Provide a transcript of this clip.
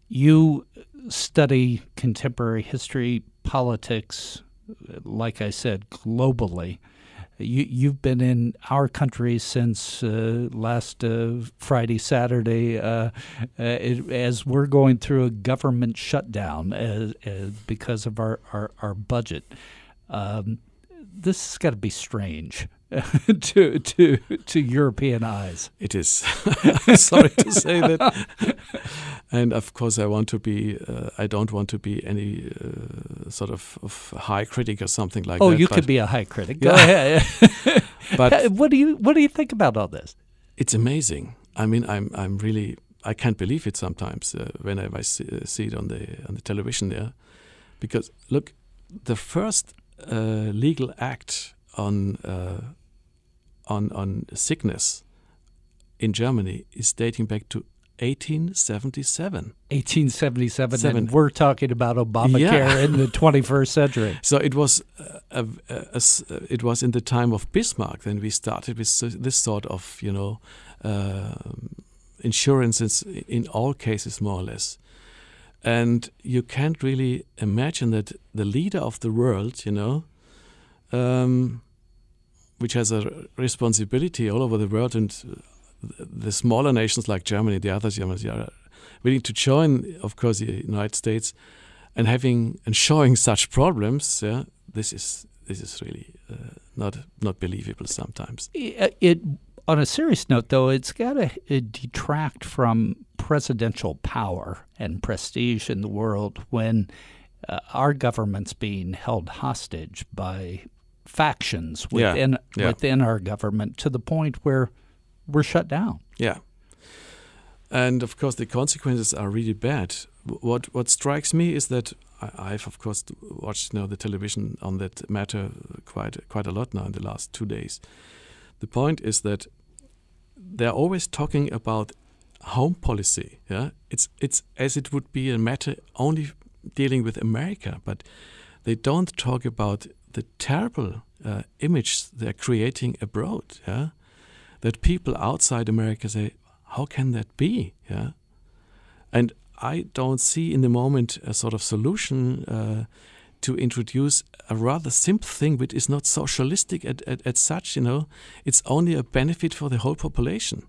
You study contemporary history, politics, like I said, globally. You've been in our country since last Friday, Saturday, as we're going through a government shutdown because of our budget. This has got to be strange to European eyes. It is. Sorry to say that. And of course, I don't want to be any sort of high critic or something like that. Oh, you could be a high critic. Go ahead. But what do you think about all this? It's amazing. I mean, I'm really, I can't believe it sometimes whenever I see it on the television there, because look, the first legal act on sickness in Germany is dating back to 1877. 1877, and we're talking about Obamacare in the 21st century. So it was it was in the time of Bismarck. Then we started with this sort of insurances in all cases, more or less. And you can't really imagine that the leader of the world, which has a responsibility all over the world, and the smaller nations like Germany, the other Germans, are willing to join, of course, the United States, and showing such problems. Yeah, this is really not believable sometimes. On a serious note, though, it's got to detract from presidential power and prestige in the world when our government's being held hostage by factions within our government to the point where we're shut down. Yeah. And of course the consequences are really bad. What strikes me is that I've of course watched the television on that matter quite a lot now in the last 2 days. The point is that they're always talking about home policy. Yeah, it's as it would be a matter only dealing with America, but they don't talk about the terrible image they're creating abroad. Yeah, that people outside America say, "How can that be?" Yeah, and I don't see in the moment a sort of solution to introduce a rather simple thing which is not socialistic at such. It's only a benefit for the whole population.